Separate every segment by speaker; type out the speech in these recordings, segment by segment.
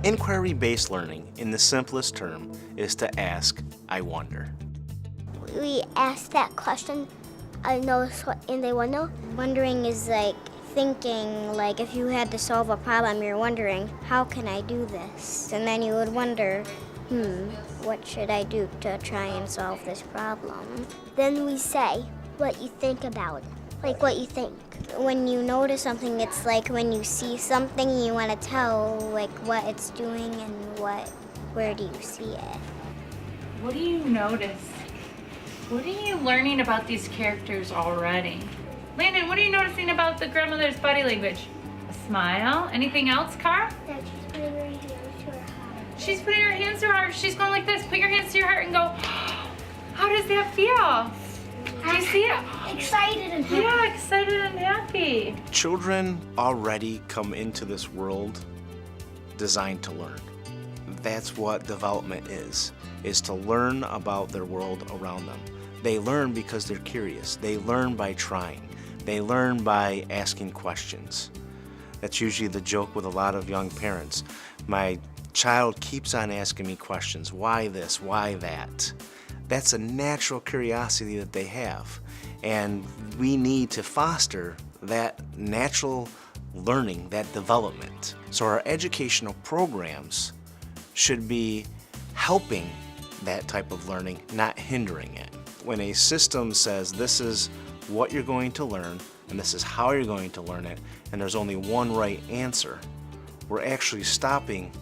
Speaker 1: Inquiry-based learning, in the simplest term, is to ask, I wonder.
Speaker 2: We ask that question, I notice what, and they want to know. Wondering is like thinking, like if you had to solve a problem, you're wondering, how can I do this? And then you would wonder, what should I do to try and solve this problem? Then we say what you think about it, like what you think. When you notice something, it's like when you see something, you want to tell like what it's doing and where do you see it.
Speaker 3: What do you notice? What are you learning about these characters already? Landon, what are you noticing about the grandmother's body language? A smile? Anything else, Car?
Speaker 2: That she's putting her hands to her heart.
Speaker 3: She's putting her hands to her heart. She's going like this. Put your hands to your heart and go, how does that feel? Do you see it?
Speaker 2: Excited and happy.
Speaker 3: Yeah, excited and happy.
Speaker 1: Children already come into this world designed to learn. That's what development is to learn about their world around them. They learn because they're curious. They learn by trying. They learn by asking questions. That's usually the joke with a lot of young parents. My child keeps on asking me questions. Why this? Why that? That's a natural curiosity that they have. And we need to foster that natural learning, that development. So our educational programs should be helping that type of learning, not hindering it. When a system says this is what you're going to learn and this is how you're going to learn it and there's only one right answer, we're actually stopping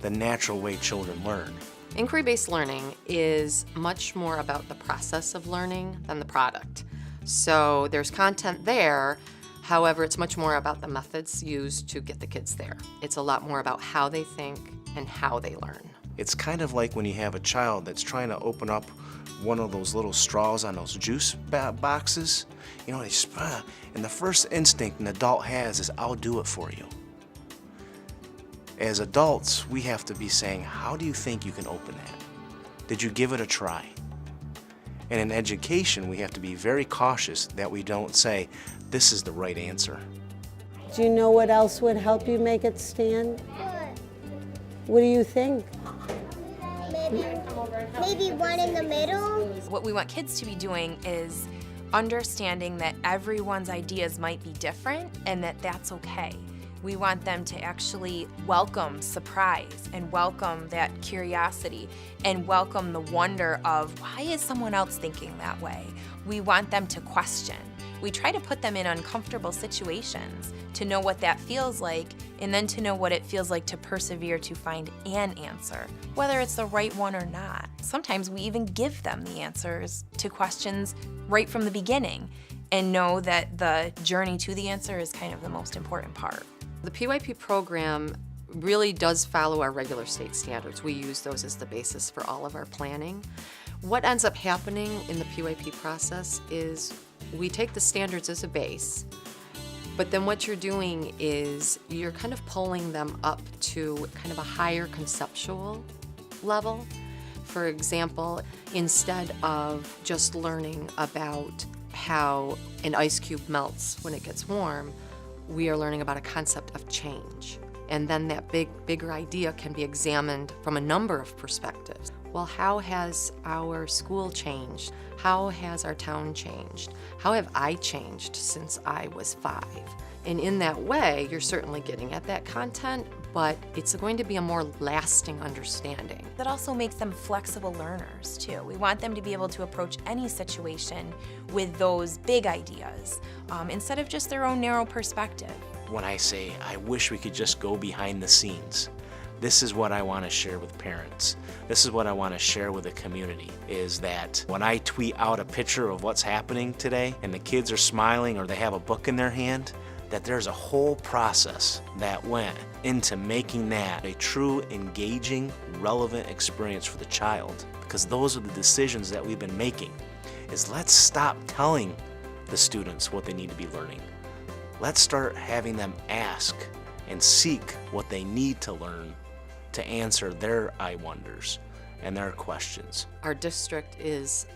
Speaker 1: the natural way children learn.
Speaker 4: Inquiry-based learning is much more about the process of learning than the product. So there's content there, however, it's much more about the methods used to get the kids there. It's a lot more about how they think and how they learn.
Speaker 1: It's kind of like when you have a child that's trying to open up one of those little straws on those juice boxes. You know, and the first instinct an adult has is, I'll do it for you. As adults, we have to be saying, how do you think you can open that? Did you give it a try? And in education, we have to be very cautious that we don't say, this is the right answer.
Speaker 5: Do you know what else would help you make it stand? What do you think?
Speaker 2: Maybe one in the middle.
Speaker 6: What we want kids to be doing is understanding that everyone's ideas might be different and that that's okay. We want them to actually welcome surprise and welcome that curiosity and welcome the wonder of why is someone else thinking that way? We want them to question. We try to put them in uncomfortable situations to know what that feels like and then to know what it feels like to persevere to find an answer, whether it's the right one or not. Sometimes we even give them the answers to questions right from the beginning and know that the journey to the answer is kind of the most important part.
Speaker 4: The PYP program really does follow our regular state standards. We use those as the basis for all of our planning. What ends up happening in the PYP process is we take the standards as a base, but then what you're doing is you're kind of pulling them up to kind of a higher conceptual level. For example, instead of just learning about how an ice cube melts when it gets warm, we are learning about a concept of change. And then that bigger idea can be examined from a number of perspectives. Well, how has our school changed? How has our town changed? How have I changed since I was 5? And in that way, you're certainly getting at that content, but it's going to be a more lasting understanding.
Speaker 6: That also makes them flexible learners too. We want them to be able to approach any situation with those big ideas instead of just their own narrow perspective.
Speaker 1: When I say, I wish we could just go behind the scenes, this is what I want to share with parents. This is what I want to share with the community, is that when I tweet out a picture of what's happening today and the kids are smiling or they have a book in their hand, that there's a whole process that went into making that a true, engaging, relevant experience for the child. Because those are the decisions that we've been making, is let's stop telling the students what they need to be learning. Let's start having them ask and seek what they need to learn to answer their I wonders and their questions.
Speaker 4: Our district is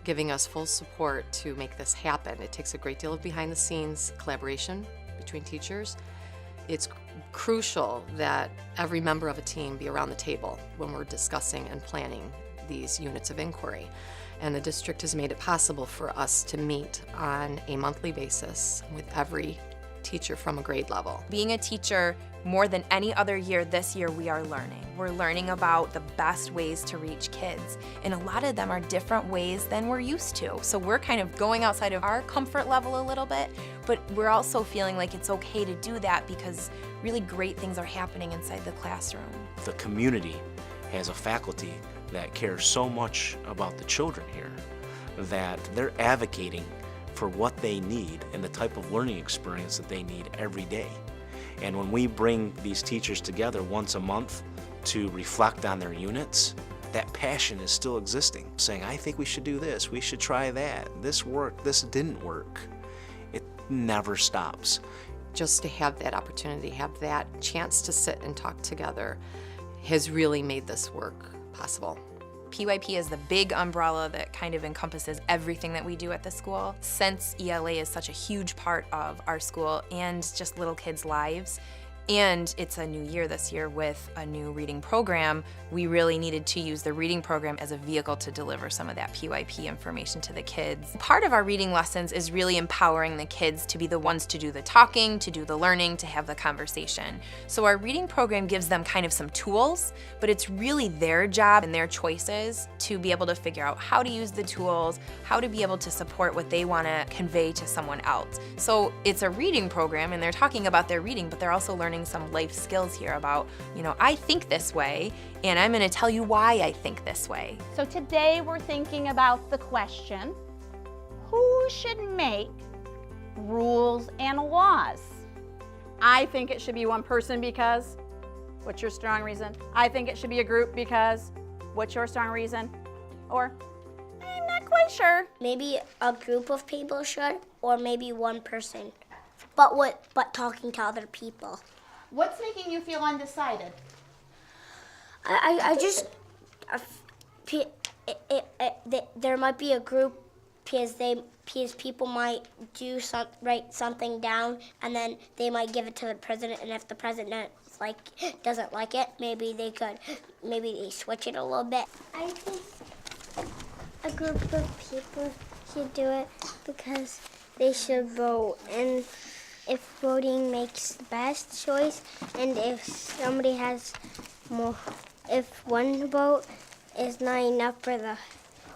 Speaker 4: giving us full support to make this happen. It takes a great deal of behind the scenes collaboration between teachers. It's crucial that every member of a team be around the table when we're discussing and planning these units of inquiry. And the district has made it possible for us to meet on a monthly basis with every teacher from a grade level.
Speaker 6: Being a teacher, more than any other year, this year we are learning. We're learning about the best ways to reach kids, and a lot of them are different ways than we're used to. So we're kind of going outside of our comfort level a little bit, but we're also feeling like it's okay to do that because really great things are happening inside the classroom.
Speaker 1: The community has a faculty that cares so much about the children here that they're advocating for what they need and the type of learning experience that they need every day. And when we bring these teachers together once a month to reflect on their units, that passion is still existing, saying, I think we should do this, we should try that, this worked, this didn't work. It never stops.
Speaker 4: Just to have that opportunity, have that chance to sit and talk together has really made this work possible.
Speaker 6: PYP is the big umbrella that kind of encompasses everything that we do at the school. Since ELA is such a huge part of our school and just little kids' lives, and it's a new year this year with a new reading program, we really needed to use the reading program as a vehicle to deliver some of that PYP information to the kids. Part of our reading lessons is really empowering the kids to be the ones to do the talking, to do the learning, to have the conversation. So our reading program gives them kind of some tools, but it's really their job and their choices to be able to figure out how to use the tools, how to be able to support what they want to convey to someone else. So it's a reading program and they're talking about their reading, but they're also learning some life skills here about, I think this way, and I'm going to tell you why I think this way.
Speaker 7: So today we're thinking about the question, who should make rules and laws? I think it should be one person because, what's your strong reason? I think it should be a group because, what's your strong reason? Or, I'm not quite sure.
Speaker 2: Maybe a group of people should, or maybe one person. But talking to other people.
Speaker 7: What's making you feel undecided?
Speaker 2: There might be a group because people might write something down and then they might give it to the president, and if the president doesn't like it, maybe they switch it a little bit. I think a group of people should do it because they should vote, and if voting makes the best choice, and if somebody has more, if one vote is not enough for the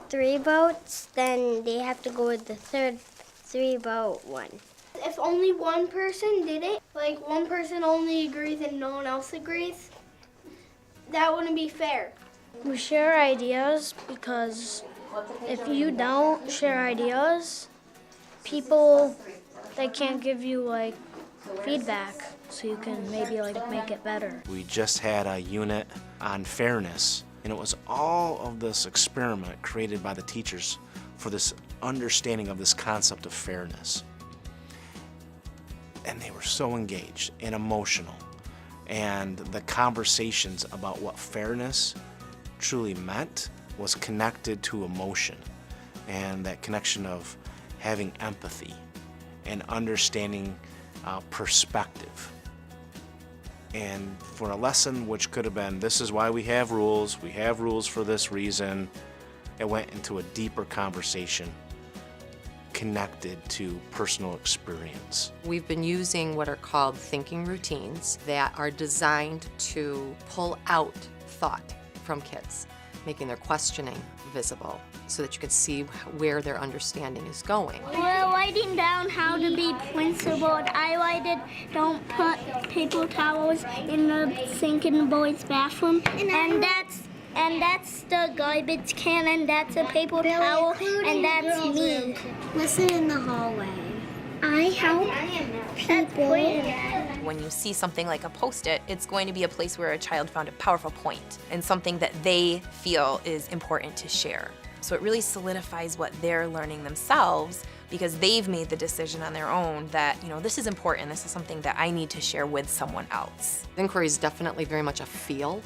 Speaker 2: 3 votes, then they have to go with the third 3-vote one. If only one person did it, like one person only agrees and no one else agrees, that wouldn't be fair. We share ideas because if you don't share ideas, people, they can't give you feedback so you can maybe make it better.
Speaker 1: We just had a unit on fairness, and it was all of this experiment created by the teachers for this understanding of this concept of fairness. And they were so engaged and emotional, and the conversations about what fairness truly meant was connected to emotion, and that connection of having empathy and understanding perspective. And for a lesson which could have been, this is why we have rules for this reason, it went into a deeper conversation connected to personal experience.
Speaker 4: We've been using what are called thinking routines that are designed to pull out thought from kids, making their questioning visible so that you can see where their understanding is going.
Speaker 2: We're writing down how to be principled. I write don't put paper towels in the sink in the boys' bathroom. And that's the garbage can, and that's a paper towel, and that's me. Listen in the hallway. I help people.
Speaker 6: When you see something like a Post-it, it's going to be a place where a child found a powerful point and something that they feel is important to share. So it really solidifies what they're learning themselves because they've made the decision on their own that, this is important, this is something that I need to share with someone else.
Speaker 4: Inquiry is definitely very much a feel.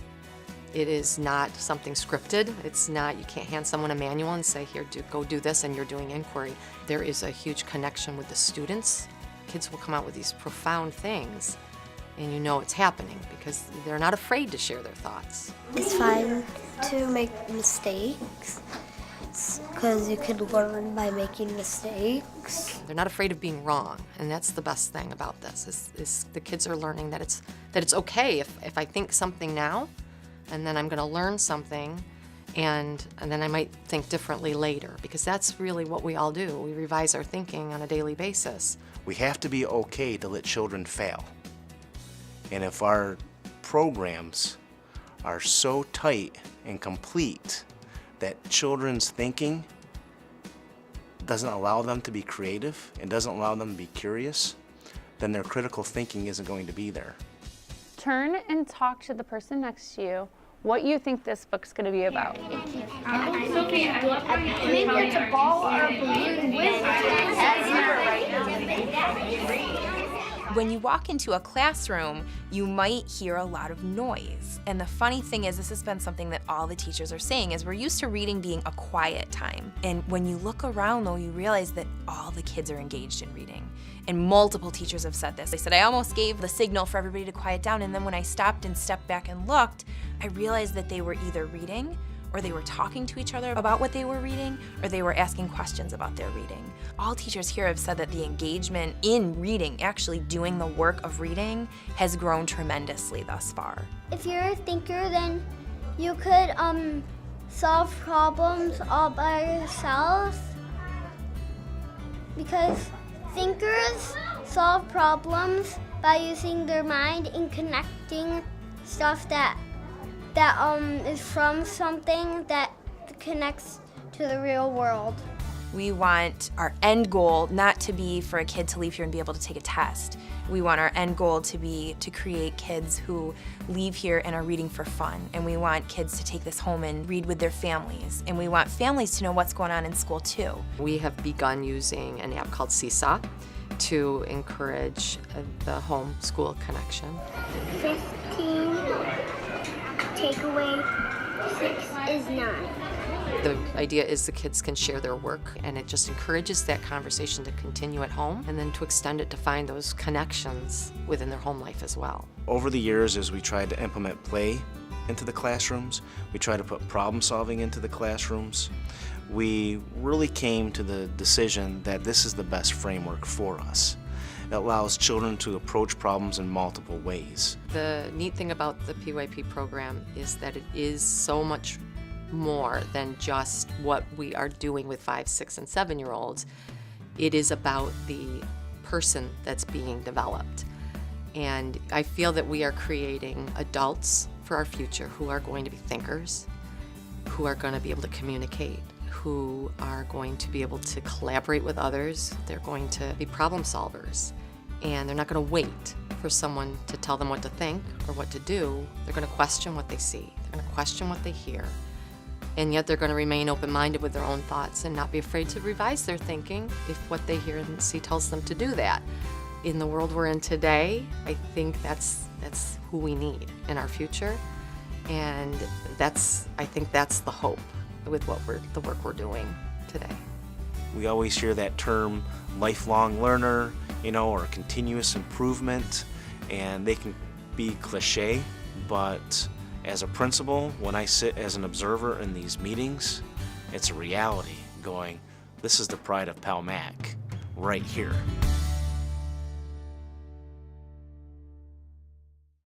Speaker 4: It is not something scripted. It's not, you can't hand someone a manual and say, here, go do this, and you're doing inquiry. There is a huge connection with the students. Kids will come out with these profound things and you know it's happening because they're not afraid to share their thoughts.
Speaker 8: It's fine to make mistakes because you can learn by making mistakes.
Speaker 4: They're not afraid of being wrong, and that's the best thing about this is the kids are learning that it's okay if I think something now, and then I'm going to learn something, and then I might think differently later, because that's really what we all do. We revise our thinking on a daily basis.
Speaker 1: We have to be okay to let children fail. And if our programs are so tight and complete that children's thinking doesn't allow them to be creative and doesn't allow them to be curious, then their critical thinking isn't going to be there.
Speaker 9: Turn and talk to the person next to you what you think this book's going to be about.
Speaker 3: Sophie, I love how you
Speaker 2: Maybe it's a ball or a balloon with
Speaker 6: When you walk into a classroom, you might hear a lot of noise. And the funny thing is, this has been something that all the teachers are saying, is we're used to reading being a quiet time. And when you look around though, you realize that all the kids are engaged in reading. And multiple teachers have said this. They said, I almost gave the signal for everybody to quiet down, and then when I stopped and stepped back and looked, I realized that they were either reading, or they were talking to each other about what they were reading, or they were asking questions about their reading. All teachers here have said that the engagement in reading, actually doing the work of reading, has grown tremendously thus far.
Speaker 2: If you're a thinker, then you could solve problems all by yourself, because thinkers solve problems by using their mind and connecting stuff that is from something that connects to the real world.
Speaker 6: We want our end goal not to be for a kid to leave here and be able to take a test. We want our end goal to be to create kids who leave here and are reading for fun. And we want kids to take this home and read with their families. And we want families to know what's going on in school too.
Speaker 4: We have begun using an app called Seesaw to encourage the home school connection.
Speaker 2: 15 take away 6 is 9.
Speaker 4: The idea is the kids can share their work, and it just encourages that conversation to continue at home and then to extend it to find those connections within their home life as well.
Speaker 1: Over the years, as we tried to implement play into the classrooms, we tried to put problem solving into the classrooms, we really came to the decision that this is the best framework for us. It allows children to approach problems in multiple ways.
Speaker 4: The neat thing about the PYP program is that it is so much more than just what we are doing with 5, 6, and 7-year-olds. It is about the person that's being developed. And I feel that we are creating adults for our future who are going to be thinkers, who are going to be able to communicate, who are going to be able to collaborate with others. They're going to be problem solvers, and they're not going to wait for someone to tell them what to think or what to do. They're going to question what they see. They're going to question what they hear. And yet they're going to remain open-minded with their own thoughts and not be afraid to revise their thinking if what they hear and see tells them to do that. In the world we're in today, I think that's who we need in our future. And I think that's the hope with the work we're doing today.
Speaker 1: We always hear that term lifelong learner, or continuous improvement, and they can be cliche, but as a principal, when I sit as an observer in these meetings, it's a reality going, this is the pride of Palmac right here.